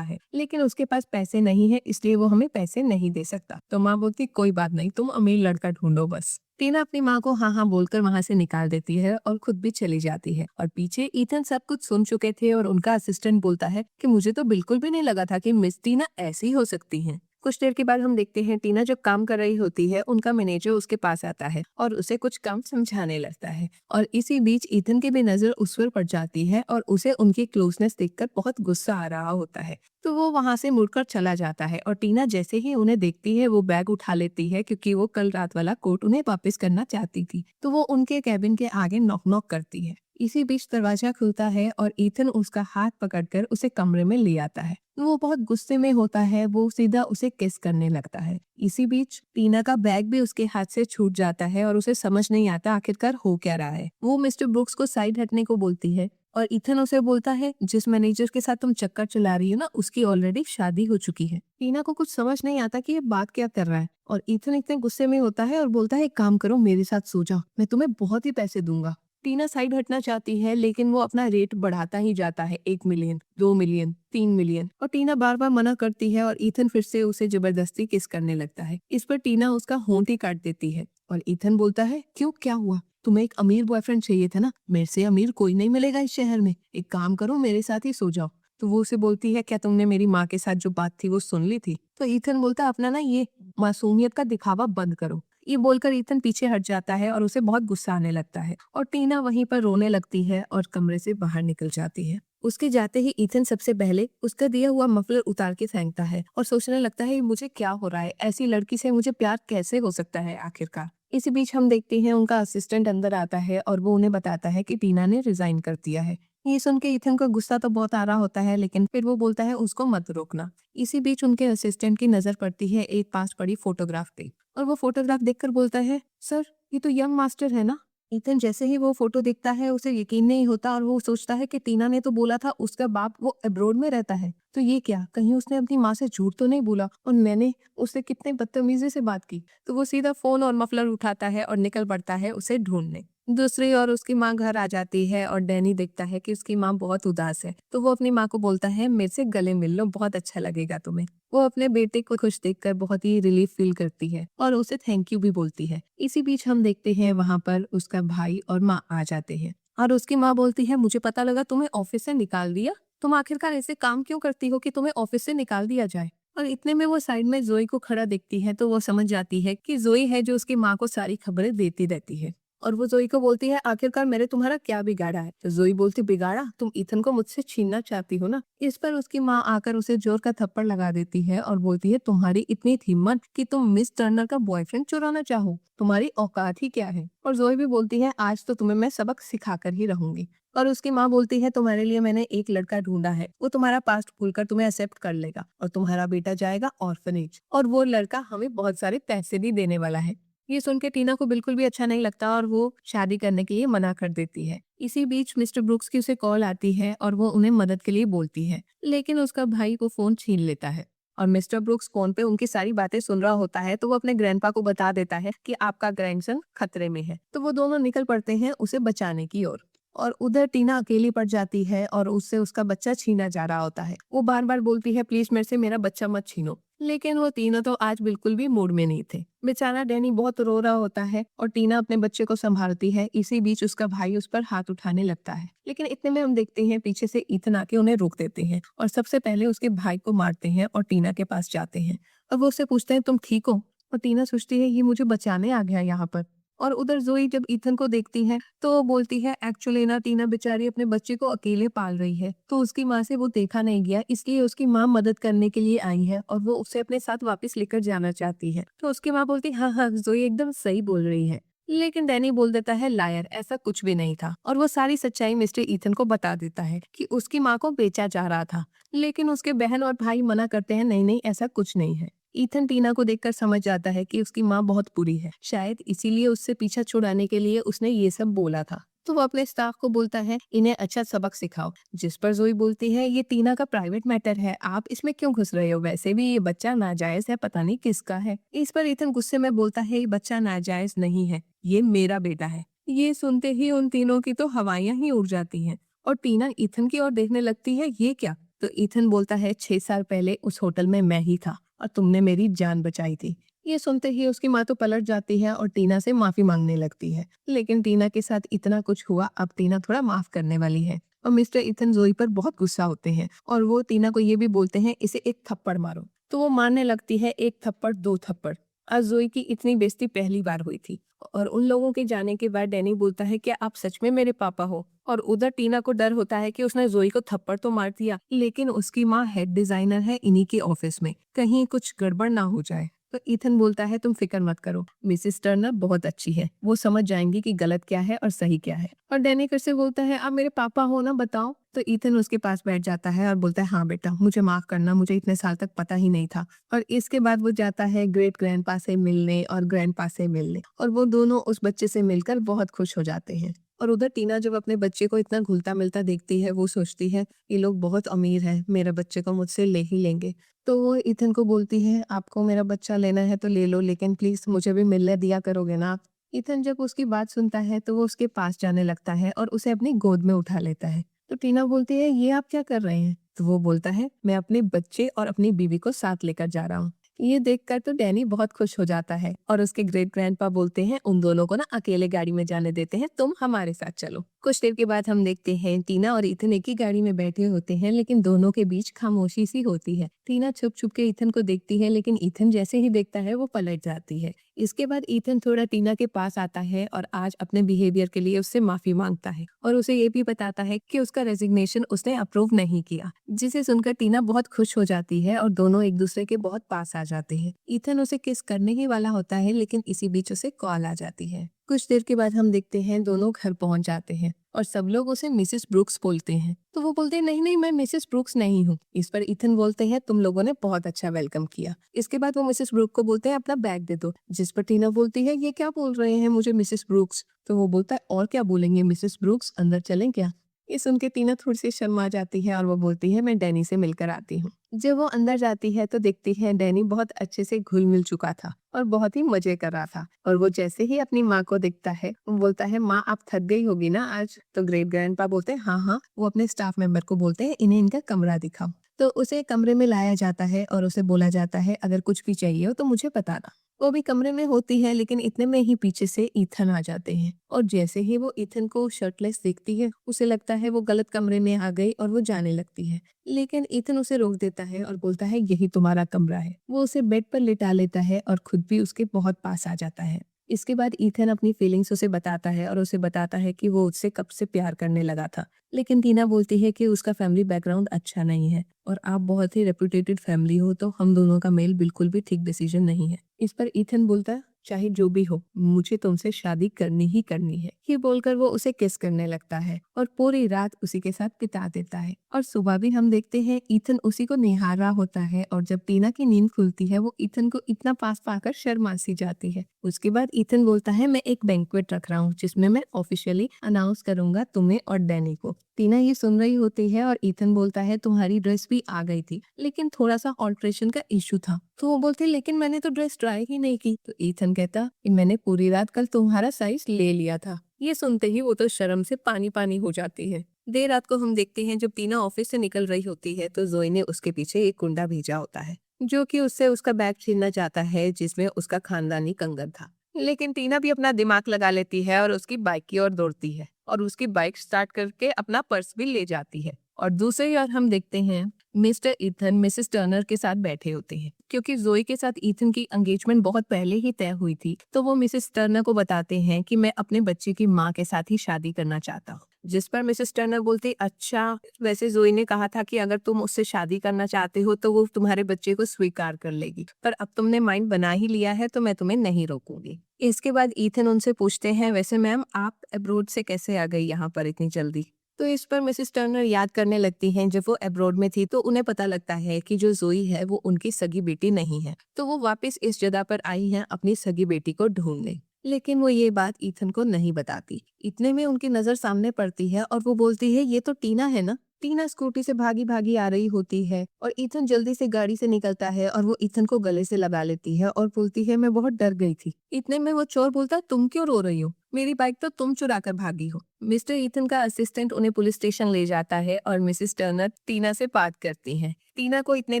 है, लेकिन उसके पास पैसे नहीं है इसलिए वो हमें पैसे नहीं दे सकता। तो माँ बोलती कोई बात नहीं, तुम अमीर लड़का ढूंढो बस। टीना अपनी माँ को हाँ हाँ बोलकर वहाँ से निकाल देती है और खुद भी चली जाती है। और पीछे ईथन सब कुछ सुन चुके थे और उनका असिस्टेंट बोलता है कि मुझे तो बिल्कुल भी नहीं लगा था कि मिस टीना ऐसी हो सकती हैं। कुछ देर के बाद हम देखते हैं टीना जब काम कर रही होती है उनका मैनेजर उसके पास आता है और उसे कुछ काम समझाने लगता है, और इसी बीच ईथन की भी नजर उस पर पड़ जाती है और उसे उनकी क्लोजनेस देखकर बहुत गुस्सा आ रहा होता है। तो वो वहां से मुड़कर चला जाता है और टीना जैसे ही उन्हें देखती है वो बैग उठा लेती है क्योंकि वो कल रात वाला कोट उन्हें वापस करना चाहती थी। तो वो उनके कैबिन के आगे नॉक नॉक करती है। इसी बीच दरवाजा खुलता है और ईथन उसका हाथ पकड़कर उसे कमरे में ले आता है। वो बहुत गुस्से में होता है, वो सीधा उसे किस करने लगता है। इसी बीच टीना का बैग भी उसके हाथ से छूट जाता है और उसे समझ नहीं आता आखिरकार हो क्या रहा है। वो मिस्टर ब्रुक्स को साइड हटने को बोलती है और इथन उसे बोलता है जिस मैनेजर के साथ तुम चक्कर चला रही हो ना उसकी ऑलरेडी शादी हो चुकी है। टीना को कुछ समझ नहीं आता कि ये बात क्या कर रहा है और इथन इतने गुस्से में होता है और बोलता है एक काम करो मेरे साथ सो जाओ, मैं तुम्हें बहुत ही पैसे दूंगा। टीना साइड हटना चाहती है लेकिन वो अपना रेट बढ़ाता ही जाता है, 1 मिलियन, 2 मिलियन, 3 मिलियन, और टीना बार बार मना करती है और ईथन फिर से उसे जबरदस्ती किस करने लगता है। इस पर टीना उसका होंठ ही काट देती है और ईथन बोलता है क्यों, क्या हुआ, तुम्हें एक अमीर बॉयफ्रेंड चाहिए था ना, मेरे से अमीर कोई नहीं मिलेगा इस शहर में, एक काम करो मेरे साथ ही सो जाओ। तो वो उसे बोलती है क्या तुमने मेरी माँ के साथ जो बात थी वो सुन ली थी। तो ईथन बोलता है अपना ना ये मासूमियत का दिखावा बंद करो। ये बोलकर ईथन पीछे हट जाता है और उसे बहुत गुस्सा आने लगता है और टीना वहीं पर रोने लगती है और कमरे से बाहर निकल जाती है। उसके जाते ही ईथन सबसे पहले उसका दिया हुआ मफलर उतार के फेंकता है और सोचने लगता है मुझे क्या हो रहा है, ऐसी लड़की से मुझे प्यार कैसे हो सकता है आखिरकार। इसी बीच हम देखते हैं उनका असिस्टेंट अंदर आता है और वो उन्हें बताता है कि टीना ने रिजाइन कर दिया है। ये सुन के इथन को गुस्सा तो बहुत आ रहा होता है लेकिन फिर वो बोलता है उसको मत रोकना। इसी बीच उनके असिस्टेंट की नजर पड़ती है एक पास पड़ी फोटोग्राफ पे और वो फोटोग्राफ देखकर बोलता है सर ये तो यंग मास्टर है ना। इथन जैसे ही वो फोटो देखता है उसे यकीन नहीं होता और वो सोचता है कि टीना ने तो बोला था उसका बाप वो अब्रॉड में रहता है, तो ये क्या, कहीं उसने अपनी माँ से झूठ तो नहीं बोला और मैंने उससे कितने बदतमीजी से बात की। तो वो सीधा फोन और मफलर उठाता है और निकल पड़ता है उसे ढूंढने। दूसरी ओर उसकी माँ घर आ जाती है और डैनी देखता है कि उसकी माँ बहुत उदास है, तो वो अपनी माँ को बोलता है मेरे से गले मिल लो, बहुत अच्छा लगेगा तुम्हें। वो अपने बेटे को खुश देखकर बहुत ही रिलीफ फील करती है और उसे थैंक यू भी बोलती है। इसी बीच हम देखते हैं वहाँ पर उसका भाई और माँ आ जाते हैं और उसकी माँ बोलती है मुझे पता लगा तुम्हें ऑफिस से निकाल दिया, तुम आखिरकार ऐसे काम क्यों करती हो कि तुम्हें ऑफिस से निकाल दिया जाए। और इतने में वो साइड में जोई को खड़ा देखती है तो वो समझ जाती है कि जोई है जो उसकी माँ को सारी खबरें देती रहती है और वो जोई को बोलती है आखिरकार मैंने तुम्हारा क्या बिगाड़ा है। तो जोई बोलती बिगाड़ा, तुम इथन को मुझसे छीनना चाहती हो ना। इस पर उसकी माँ आकर उसे जोर का थप्पड़ लगा देती है और बोलती है तुम्हारी इतनी हिम्मत कि तुम मिस टर्नर का बॉयफ्रेंड चुराना चाहो, तुम्हारी औकात ही क्या है। और जोई भी बोलती है आज तो तुम्हें मैं सबक सिखा कर ही रहूंगी। और उसकी माँ बोलती है तुम्हारे लिए मैंने एक लड़का ढूंढा है, वो तुम्हारा पास्ट भूलकर तुम्हें एक्सेप्ट कर लेगा और तुम्हारा बेटा जाएगा ऑर्फनेज और वो लड़का हमें बहुत सारे पैसे भी देने वाला है। ये सुन के टीना को बिल्कुल भी अच्छा नहीं लगता और वो शादी करने के लिए मना कर देती है। इसी बीच मिस्टर ब्रुक्स की उसे कॉल आती है और वो उन्हें मदद के लिए बोलती है, लेकिन उसका भाई वो फोन छीन लेता है और मिस्टर ब्रुक्स फोन पे उनकी सारी बातें सुन रहा होता है तो वो अपने ग्रैंडपा को बता देता है कि आपका ग्रैंडसन खतरे में है। तो वो दोनों निकल पड़ते हैं उसे बचाने की ओर। और उधर टीना अकेली पड़ जाती है और उससे उसका बच्चा छीना जा रहा होता है। वो बार बार बोलती है प्लीज मेरे से मेरा बच्चा मत छीनो, लेकिन वो तीनों तो आज बिल्कुल भी मूड में नहीं थे। बेचारा डैनी बहुत रो रहा होता है और टीना अपने बच्चे को संभालती है। इसी बीच उसका भाई उस पर हाथ उठाने लगता है, लेकिन इतने में हम देखते हैं पीछे से ईथन आके उन्हें रोक देते हैं और सबसे पहले उसके भाई को मारते हैं और टीना के पास जाते हैं और वो उससे पूछते हैं तुम ठीक हो? और टीना सोचती है ये मुझे बचाने आ गया यहाँ पर। और उधर जोई जब ईथन को देखती है तो वो बोलती है एक्चुअली ना टीना बेचारी अपने बच्चे को अकेले पाल रही है, तो उसकी माँ से वो देखा नहीं गया, इसलिए उसकी माँ मदद करने के लिए आई है और वो उसे अपने साथ वापस लेकर जाना चाहती है। तो उसकी माँ बोलती हाँ हाँ जोई एकदम सही बोल रही है। लेकिन डैनी बोल देता है लायर, ऐसा कुछ भी नहीं था और वो सारी सच्चाई मिस्टर ईथन को बता देता है कि उसकी माँ को बेचा जा रहा था। लेकिन उसके बहन और भाई मना करते हैं नहीं नहीं ऐसा कुछ नहीं है। ईथन टीना को देखकर समझ जाता है कि उसकी माँ बहुत बुरी है, शायद इसीलिए उससे पीछा छुड़ाने के लिए उसने ये सब बोला था। तो वो अपने स्टाफ को बोलता है इन्हें अच्छा सबक सिखाओ, जिस पर जोई बोलती है ये टीना का प्राइवेट मैटर है, आप इसमें क्यों घुस रहे हो, वैसे भी ये बच्चा नाजायज है, पता नहीं किसका है। इस पर ईथन गुस्से में बोलता है ये बच्चा नाजायज नहीं है, ये मेरा बेटा है। ये सुनते ही उन तीनों की तो हवाइयां ही उड़ जाती हैं और टीना ईथन की ओर देखने लगती है ये क्या? तो ईथन बोलता है 6 साल पहले उस होटल में मैं ही था और तुमने मेरी जान बचाई थी। ये सुनते ही उसकी माँ तो पलट जाती है और टीना से माफी मांगने लगती है, लेकिन टीना के साथ इतना कुछ हुआ, अब टीना थोड़ा माफ करने वाली है। और मिस्टर ईथन जोई पर बहुत गुस्सा होते हैं और वो टीना को ये भी बोलते हैं इसे एक थप्पड़ मारो। तो वो मारने लगती है 1 थप्पड़ 2 थप्पड़। आज जोई की इतनी बेइज्जती पहली बार हुई थी और उन लोगों के जाने के बाद डैनी बोलता है क्या आप सच में मेरे पापा हो? और उधर टीना को डर होता है कि उसने जोई को थप्पड़ तो मार दिया, लेकिन उसकी माँ हेड डिजाइनर है इन्हीं के ऑफिस में, कहीं कुछ गड़बड़ ना हो जाए। तो ईथन बोलता है तुम फिक्र मत करो, मिसेस टर्नर बहुत अच्छी है, वो समझ जाएंगी कि गलत क्या है और सही क्या है। और डैनी फिर से बोलता है आप मेरे पापा हो ना, बताओ। तो ईथन उसके पास बैठ जाता है और बोलता है हाँ बेटा मुझे माफ करना, मुझे इतने साल तक पता ही नहीं था। और इसके बाद वो जाता है ग्रेट ग्रैंडपा से मिलने और ग्रैंडपा से मिलने और वो दोनों उस बच्चे से मिलकर बहुत खुश हो जाते हैं। और उधर टीना जब अपने बच्चे को इतना घुलता मिलता देखती है वो सोचती है ये लोग बहुत अमीर हैं, मेरे बच्चे को मुझसे ले ही लेंगे। तो वो ईथन को बोलती है आपको मेरा बच्चा लेना है तो ले लो, लेकिन प्लीज मुझे भी मिलने दिया करोगे ना आप? ईथन जब उसकी बात सुनता है तो वो उसके पास जाने लगता है और उसे अपनी गोद में उठा लेता है। तो टीना बोलती है ये आप क्या कर रहे हैं? तो वो बोलता है मैं अपने बच्चे और अपनी बीवी को साथ लेकर जा रहा हूँ। ये देखकर तो डैनी बहुत खुश हो जाता है और उसके ग्रेट ग्रैंडपा बोलते हैं उन दोनों को ना अकेले गाड़ी में जाने देते हैं, तुम हमारे साथ चलो। कुछ देर के बाद हम देखते हैं टीना और ईथन एक ही गाड़ी में बैठे होते हैं, लेकिन दोनों के बीच खामोशी सी होती है। टीना छुप छुप के ईथन को देखती है, लेकिन ईथन जैसे ही देखता है वो पलट जाती है। इसके बाद ईथन थोड़ा टीना के पास आता है और आज अपने बिहेवियर के लिए उससे माफी मांगता है और उसे ये भी बताता है कि उसका रेजिग्नेशन उसने अप्रूव नहीं किया, जिसे सुनकर टीना बहुत खुश हो जाती है और दोनों एक दूसरे के बहुत पास आ जाते हैं। ईथन उसे किस करने ही वाला होता है, लेकिन इसी बीच उसे कॉल आ जाती है। कुछ देर के बाद हम देखते हैं दोनों घर पहुंच जाते हैं और सब लोग उसे मिसेस ब्रूक्स बोलते हैं। तो वो बोलते हैं नहीं नहीं मैं मिसेस ब्रूक्स नहीं हूँ। इस पर ईथन बोलते हैं तुम लोगों ने बहुत अच्छा वेलकम किया। इसके बाद वो मिसेस ब्रूक को बोलते हैं अपना बैग दे दो, जिस पर टीना बोलती है ये क्या बोल रहे हैं मुझे मिसेस ब्रूक्स? तो वो बोलता है और क्या बोलेंगे मिसेस ब्रूक्स, अंदर चलें क्या? ये सुन के टीना थोड़ी सी शर्मा जाती है और वो बोलती है मैं डैनी से मिलकर आती हूँ। जब वो अंदर जाती है तो देखती है डैनी बहुत अच्छे से घुल मिल चुका था और बहुत ही मजे कर रहा था। और वो जैसे ही अपनी माँ को दिखता है वो बोलता है माँ आप थक गई होगी ना आज? तो ग्रेट ग्रैंडपा बोलते हैं हाँ हाँ। वो अपने स्टाफ मेंबर को बोलते हैं इन्हें इनका कमरा दिखाओ। तो उसे कमरे में लाया जाता है और उसे बोला जाता है अगर कुछ भी चाहिए हो तो मुझे बताना। वो भी कमरे में होती है, लेकिन इतने में ही पीछे से ईथन आ जाते हैं और जैसे ही वो ईथन को शर्टलेस देखती है उसे लगता है वो गलत कमरे में आ गई और वो जाने लगती है, लेकिन ईथन उसे रोक देता है और बोलता है यही तुम्हारा कमरा है। वो उसे बेड पर लिटा लेता है और खुद भी उसके बहुत पास आ जाता है। इसके बाद ईथन अपनी फीलिंग्स उसे बताता है और उसे बताता है कि वो उससे कब से प्यार करने लगा था, लेकिन टीना बोलती है कि उसका फैमिली बैकग्राउंड अच्छा नहीं है और आप बहुत ही रेपुटेटेड फैमिली हो, तो हम दोनों का मेल बिल्कुल भी ठीक डिसीजन नहीं है। इस पर ईथन बोलता है चाहे जो भी हो मुझे तुमसे शादी करनी ही करनी है। ये बोलकर वो उसे किस करने लगता है और पूरी रात उसी के साथ बिता देता है। और सुबह भी हम देखते हैं ईथन उसी को निहार रहा होता है और जब टीना की नींद खुलती है वो ईथन को इतना पास पाकर शर्मा सी जाती है। उसके बाद ईथन बोलता है मैं एक बैंक्वेट रख रहा हूँ जिसमें मैं ऑफिशियली अनाउंस करूंगा तुम्हें और डैनी को। टीना ये सुन रही होती है और ईथन बोलता है तुम्हारी ड्रेस भी आ गई थी, लेकिन थोड़ा सा ऑल्ट्रेशन का इशू था। तो वो बोलती है लेकिन मैंने तो ड्रेस ट्राई ही नहीं की। तो ईथन ईथन कहता कि मैंने पूरी रात कल तुम्हारा साइज ले लिया था। ये सुनते ही वो तो शर्म से पानी पानी हो जाती है। देर रात को हम देखते हैं जब टीना ऑफिस से निकल रही होती है तो जोई ने उसके पीछे एक गुंडा भेजा होता है जो कि उससे उसका बैग छीनना चाहता है जिसमें उसका खानदानी कंगन था। लेकिन टीना भी अपना दिमाग लगा लेती है और उसकी बाइक की ओर दौड़ती है और उसकी बाइक स्टार्ट करके अपना पर्स भी ले जाती है। और दूसरी ओर हम देखते हैं मिस्टर ईथन मिसेस टर्नर के साथ बैठे होते हैं। क्योंकि जोई के साथ ईथन की एंगेजमेंट बहुत पहले ही तय हुई थी तो वो मिसेस टर्नर को बताते हैं कि मैं अपने बच्चे की माँ के साथ ही शादी करना चाहता हूँ। जिस पर मिसेस टर्नर बोलती, अच्छा, वैसे जोई ने कहा था कि अगर तुम उससे शादी करना चाहते हो तो वो तुम्हारे बच्चे को स्वीकार कर लेगी, पर अब तुमने माइंड बना ही लिया है तो मैं तुम्हें नहीं रोकूंगी। इसके बाद ईथन उनसे पूछते हैं, वैसे मैम आप अब्रोड से कैसे आ गई यहाँ पर इतनी जल्दी? तो इस पर मिसेस टर्नर याद करने लगती हैं जब वो अब्रोड में थी तो उन्हें पता लगता है कि जो जोई है वो उनकी सगी बेटी नहीं है, तो वो वापस इस जगह पर आई हैं अपनी सगी बेटी को ढूंढने। लेकिन वो ये बात ईथन को नहीं बताती। इतने में उनकी नजर सामने पड़ती है और वो बोलती है, ये तो टीना है ना। टीना स्कूटी से भागी भागी आ रही होती है और ईथन जल्दी से गाड़ी से निकलता है और वो ईथन को गले से लगा लेती है और बोलती है, मैं बहुत डर गई थी। इतने में वो चोर बोलता, तुम क्यों रो रही हो? मेरी बाइक तो तुम चुरा कर भागी हो। मिस्टर ईथन का असिस्टेंट उन्हें पुलिस स्टेशन ले जाता है और मिसेस टर्नर टीना से बात करती हैं। टीना को इतने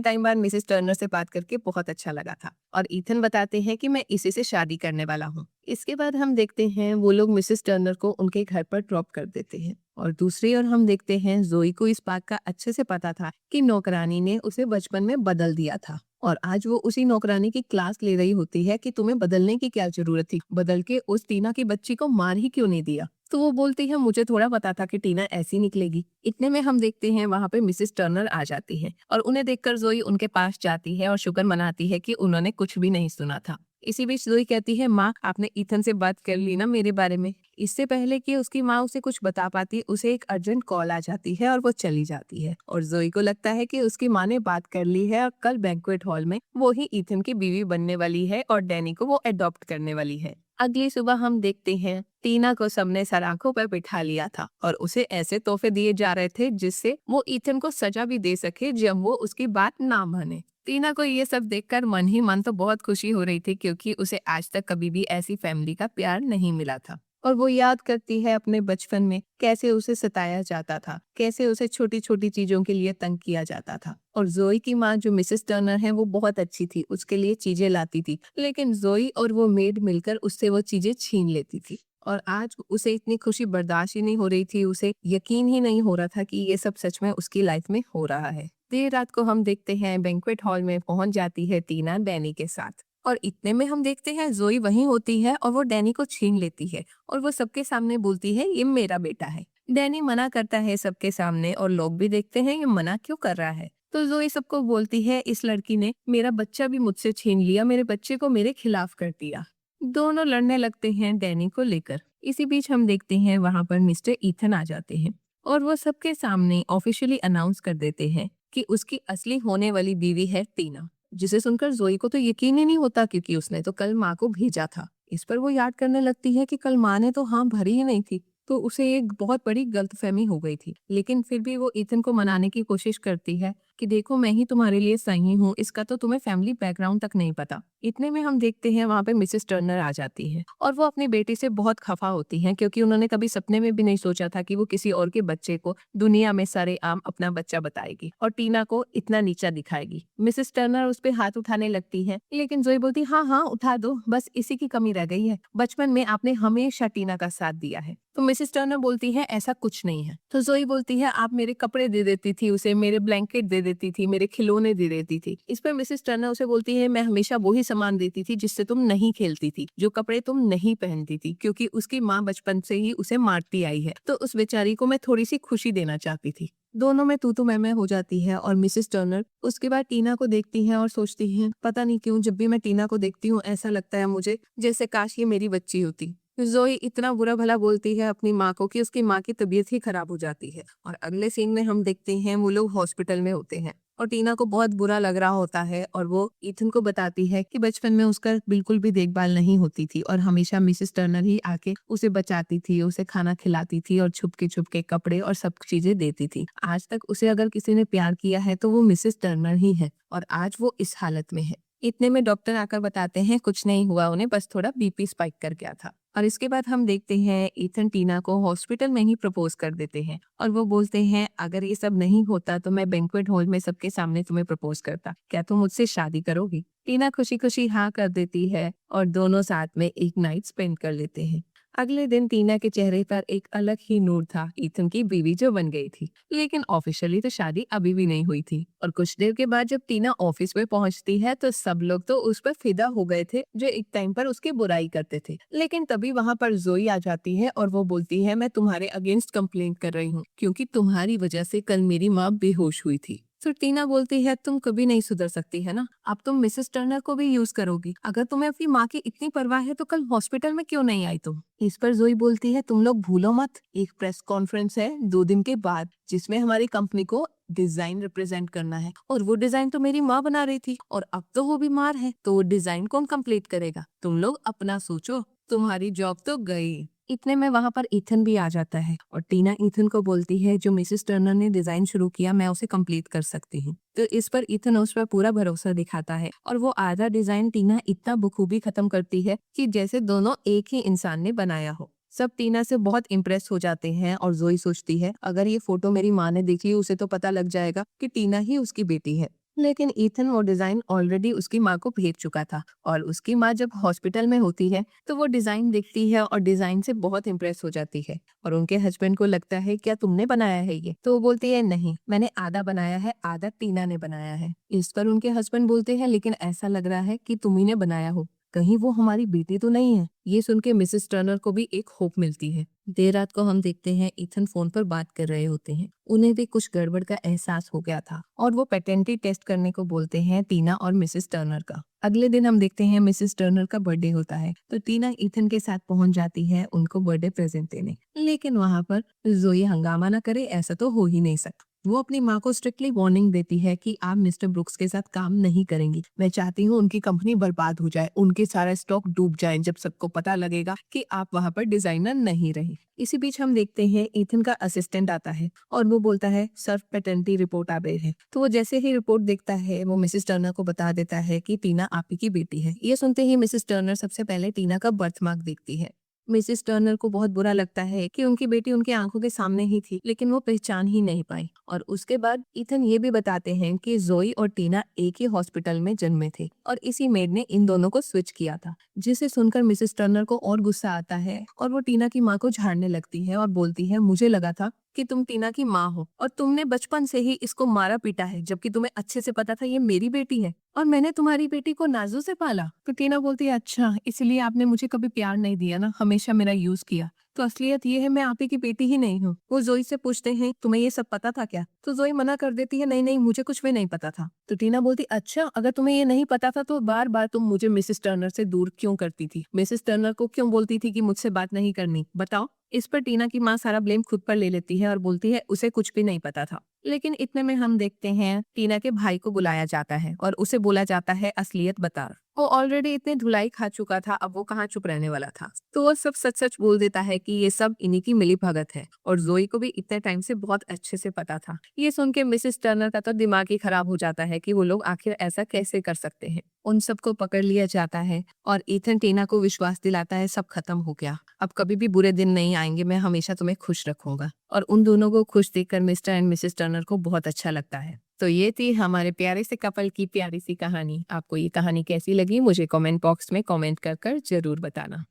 टाइम बाद मिसेस टर्नर से बात करके बहुत अच्छा लगा था और ईथन बताते हैं कि मैं इसी से शादी करने वाला हूँ। इसके बाद हम देखते हैं वो लोग मिसेस टर्नर को उनके घर पर ड्रॉप कर देते हैं और दूसरी ओर हम देखते हैं जोई को इस बात का अच्छे से पता था कि नौकरानी ने उसे बचपन में बदल दिया था और आज वो उसी नौकरानी की क्लास ले रही होती है कि तुम्हें बदलने की क्या जरूरत थी, बदल के उस टीना की बच्ची को मार ही क्यों नहीं दिया। तो वो बोलती है, मुझे थोड़ा पता था कि टीना ऐसी निकलेगी। इतने में हम देखते हैं वहाँ पे मिसेस टर्नर आ जाती है और उन्हें देखकर जोई उनके पास जाती है और शुक्र मनाती है कि उन्होंने कुछ भी नहीं सुना था। इसी बीच जोई कहती है, माँ आपने ईथन से बात कर ली ना मेरे बारे में? इससे पहले कि उसकी माँ उसे कुछ बता पाती उसे एक अर्जेंट कॉल आ जाती है और वो चली जाती है और जोई को लगता है कि उसकी माँ ने बात कर ली है और कल बैंक्वेट हॉल में वो ही ईथन की बीवी बनने वाली है और डैनी को वो अडॉप्ट करने वाली है। अगली सुबह हम देखते हैं टीना को सबने सराखों पर बिठा लिया था और उसे ऐसे तोहफे दिए जा रहे थे जिससे वो ईथन को सजा भी दे सके जब वो उसकी बात ना माने। टीना को ये सब देखकर मन ही मन तो बहुत खुशी हो रही थी क्योंकि उसे आज तक कभी भी ऐसी फैमिली का प्यार नहीं मिला था और वो याद करती है अपने बचपन में कैसे उसे सताया जाता था, कैसे उसे छोटी छोटी चीजों के लिए तंग किया जाता था। और जोई की माँ जो मिसेस टर्नर है वो बहुत अच्छी थी, उसके लिए चीजें लाती थी, लेकिन जोई और वो मेड मिलकर उससे वो चीजें छीन लेती थी और आज उसे इतनी खुशी बर्दाश्त ही नहीं हो रही थी, उसे यकीन ही नहीं हो रहा था कि ये सब सच में उसकी लाइफ में हो रहा है। देर रात को हम देखते हैं बैंक्वेट हॉल में पहुंच जाती है टीना डैनी के साथ और इतने में हम देखते हैं जोई वहीं होती है और वो डैनी को छीन लेती है और वो सबके सामने बोलती है, ये मेरा बेटा है। डैनी मना करता है सबके सामने और लोग भी देखते हैं ये मना क्यों कर रहा है। तो जोई सबको बोलती है, इस लड़की ने मेरा बच्चा भी मुझसे छीन लिया, मेरे बच्चे को मेरे खिलाफ कर दिया। दोनों लड़ने लगते हैं डैनी को लेकर। इसी बीच हम देखते हैं वहां पर मिस्टर ईथन आ जाते हैं और वो सबके सामने ऑफिशियली अनाउंस कर देते हैं कि उसकी असली होने वाली बीवी है टीना, जिसे सुनकर जोई को तो यकीन ही नहीं होता क्योंकि उसने तो कल माँ को भेजा था। इस पर वो याद करने लगती है कि कल माँ ने तो हाँ भरी ही नहीं थी, तो उसे एक बहुत बड़ी गलतफहमी हो गई थी। लेकिन फिर भी वो ईथन को मनाने की कोशिश करती है कि देखो मैं ही तुम्हारे लिए सही हूँ, इसका तो तुम्हें फैमिली बैकग्राउंड तक नहीं पता। इतने में हम देखते हैं वहाँ पे मिसेस टर्नर आ जाती है और वो अपनी बेटी से बहुत खफा होती हैं क्योंकि उन्होंने कभी सपने में भी नहीं सोचा था कि वो किसी और के बच्चे को दुनिया में सरेआम अपना बच्चा बताएगी और टीना को इतना नीचा दिखाएगी। मिसेस टर्नर उस पे हाथ उठाने लगती है लेकिन जोई बोलती, हाँ हाँ उठा दो, बस इसी की कमी रह गई है, बचपन में आपने हमेशा टीना का साथ दिया है। तो मिसेस टर्नर बोलती है, ऐसा कुछ नहीं है। तो जोई बोलती है, आप मेरे कपड़े दे देती थी उसे, मेरे ब्लैंकेट दे देती थी, मेरे खिलौने दे देती थी। इस पर मिसेस टर्नर उसे बोलती है, मैं हमेशा वही सामान देती थी जिससे तुम नहीं खेलती थी, जो कपड़े तुम नहीं पहनती थी, क्योंकि उसकी माँ बचपन से ही उसे मारती आई है, तो उस बेचारी को मैं थोड़ी सी खुशी देना चाहती थी। दोनों में तू मैं हो जाती है और मिसेस टर्नर उसके बाद टीना को देखती हैं और सोचती हैं, पता नहीं क्यों जब भी मैं टीना को देखती हूँ ऐसा लगता है मुझे जैसे काश ये मेरी बच्ची होती। जोई इतना बुरा भला बोलती है अपनी माँ को कि उसकी माँ की तबीयत ही खराब हो जाती है और अगले सीन में हम देखते हैं वो लोग हॉस्पिटल में होते हैं और टीना को बहुत बुरा लग रहा होता है और वो ईथन को बताती है कि बचपन में उसका बिल्कुल भी देखभाल नहीं होती थी और हमेशा मिसेस टर्नर ही आके उसे बचाती थी, उसे खाना खिलाती थी और छुप के कपड़े और सब चीजें देती थी। आज तक उसे अगर किसी ने प्यार किया है तो वो मिसेस टर्नर ही है और आज वो इस हालत में है। इतने में डॉक्टर आकर बताते हैं कुछ नहीं हुआ, उन्हें बस थोड़ा बीपी स्पाइक कर गया था। और इसके बाद हम देखते हैं ईथन टीना को हॉस्पिटल में ही प्रपोज कर देते हैं और वो बोलते हैं अगर ये सब नहीं होता तो मैं बैंक्वेट हॉल में सबके सामने तुम्हें प्रपोज करता, क्या तुम मुझसे शादी करोगी? टीना खुशी खुशी हाँ कर देती है और दोनों साथ में एक नाइट स्पेंड कर लेते हैं। अगले दिन टीना के चेहरे पर एक अलग ही नूर था, ईथन की बीवी जो बन गई थी। लेकिन ऑफिशियली तो शादी अभी भी नहीं हुई थी और कुछ देर के बाद जब टीना ऑफिस में पहुंचती है तो सब लोग तो उस पर फिदा हो गए थे जो एक टाइम पर उसकी बुराई करते थे। लेकिन तभी वहां पर जोई आ जाती है और वो बोलती है मैं तुम्हारे अगेंस्ट कंप्लेंट कर रही हूँ क्योंकि तुम्हारी वजह से कल मेरी माँ बेहोश हुई थी। तो टीना बोलती है तुम कभी नहीं सुधर सकती है ना, अब तुम मिसेस टर्नर को भी यूज करोगी। अगर तुम्हें अपनी माँ की इतनी परवाह है तो कल हॉस्पिटल में क्यों नहीं आई तुम? इस पर जोई बोलती है तुम लोग भूलो मत, एक प्रेस कॉन्फ्रेंस है 2 दिन के बाद जिसमें हमारी कंपनी को डिजाइन रिप्रेजेंट करना है और वो डिजाइन तो मेरी माँ बना रही थी और अब तो वो बीमार है तो वो डिजाइन कौन कंप्लीट करेगा? तुम लोग अपना सोचो, तुम्हारी जॉब तो गई। इतने में वहां पर ईथन भी आ जाता है और टीना ईथन को बोलती है जो मिसेस टर्नर ने डिजाइन शुरू किया मैं उसे कंप्लीट कर सकती हूँ। तो इस पर ईथन उस पर पूरा भरोसा दिखाता है और वो आधा डिजाइन टीना इतना बखूबी खत्म करती है कि जैसे दोनों एक ही इंसान ने बनाया हो। सब टीना से बहुत इम्प्रेस हो जाते हैं और जोई सोचती है अगर ये फोटो मेरी माँ ने देख ली उसे तो पता लग जाएगा कि टीना ही उसकी बेटी है। लेकिन ईथन वो डिजाइन ऑलरेडी उसकी माँ को भेज चुका था और उसकी माँ जब हॉस्पिटल में होती है तो वो डिजाइन देखती है और डिजाइन से बहुत इम्प्रेस हो जाती है और उनके हस्बैंड को लगता है क्या तुमने बनाया है ये? तो वो बोलती है नहीं, मैंने आधा बनाया है, आधा टीना ने बनाया है। इस पर उनके हस्बैंड बोलते हैं लेकिन ऐसा लग रहा है कि तुम ही ने बनाया हो, कहीं वो हमारी बेटी तो नहीं है? ये सुन के मिसेस टर्नर को भी एक होप मिलती है। देर रात को हम देखते हैं ईथन फोन पर बात कर रहे होते हैं, उन्हें भी कुछ गड़बड़ का एहसास हो गया था और वो पेटेंटी टेस्ट करने को बोलते हैं टीना और मिसेस टर्नर का। अगले दिन हम देखते हैं मिसेस टर्नर का बर्थडे होता है तो टीना ईथन के साथ पहुंच जाती है उनको बर्थडे प्रेजेंट देने। लेकिन वहां पर जोई हंगामा ना करे ऐसा तो हो ही नहीं सकता। वो अपनी माँ को स्ट्रिक्टली वार्निंग देती है कि आप मिस्टर ब्रुक्स के साथ काम नहीं करेंगी, मैं चाहती हूँ उनकी कंपनी बर्बाद हो जाए, उनके सारा स्टॉक डूब जाए जब सबको पता लगेगा कि आप वहाँ पर डिजाइनर नहीं रहे। इसी बीच हम देखते हैं ईथन का असिस्टेंट आता है और वो बोलता है सर पेटेंटी रिपोर्ट आ गई है। तो वो जैसे ही रिपोर्ट देखता है वो मिसेस टर्नर को बता देता है कि टीना आप ही की बेटी है। ये सुनते ही मिसेस टर्नर सबसे पहले टीना का बर्थ मार्क देखती है। मिसेस टर्नर को बहुत बुरा लगता है कि उनकी बेटी उनकी आंखों के सामने ही थी लेकिन वो पहचान ही नहीं पाई। और उसके बाद ईथन ये भी बताते हैं कि जोई और टीना एक ही हॉस्पिटल में जन्मे थे और इसी मेड ने इन दोनों को स्विच किया था। जिसे सुनकर मिसेस टर्नर को और गुस्सा आता है और वो टीना की माँ को झाड़ने लगती है और बोलती है मुझे लगा था कि तुम टीना की माँ हो और तुमने बचपन से ही इसको मारा पीटा है जबकि तुम्हें अच्छे से पता था ये मेरी बेटी है और मैंने तुम्हारी बेटी को नाजू से पाला। तो टीना बोलती है अच्छा इसलिए आपने मुझे कभी प्यार नहीं दिया ना, हमेशा मेरा यूज किया। तो असलियत ये है मैं आप ही की बेटी ही नहीं हूँ। वो जोई से पूछते हैं तुम्हें ये सब पता था क्या? तो जोई मना कर देती है नहीं नहीं मुझे कुछ भी नहीं पता था। तो टीना बोलती अच्छा अगर तुम्हें ये नहीं पता था तो बार बार तुम मुझे मिसेस टर्नर से दूर क्यों करती थी? मिसेस टर्नर को क्यों बोलती थी कि मुझसे बात नहीं करनी, बताओ? इस पर टीना की माँ सारा ब्लेम खुद पर ले लेती है और बोलती है उसे कुछ भी नहीं पता था। लेकिन इतने में हम देखते हैं टीना के भाई को बुलाया जाता है और उसे बोला जाता है असलियत बता। वो ऑलरेडी इतने धुलाई खा चुका था, अब वो कहाँ चुप रहने वाला था। तो वो सब सच सच बोल देता है कि ये सब इन्हीं की मिली भगत है और जोई को भी इतने टाइम से बहुत अच्छे से पता था। ये सुन के मिसेस टर्नर का तो दिमाग ही खराब हो जाता है कि वो लोग आखिर ऐसा कैसे कर सकते हैं। उन सबको पकड़ लिया जाता है और ईथन टीना को विश्वास दिलाता है सब खत्म हो गया, अब कभी भी बुरे दिन नहीं आएंगे, मैं हमेशा तुम्हें खुश रखूंगा। और उन दोनों को खुश देखकर मिस्टर एंड मिसेस टर्नर को बहुत अच्छा लगता है। तो ये थी हमारे प्यारे से कपल की प्यारी सी कहानी। आपको ये कहानी कैसी लगी मुझे कमेंट बॉक्स में कमेंट कर जरूर बताना।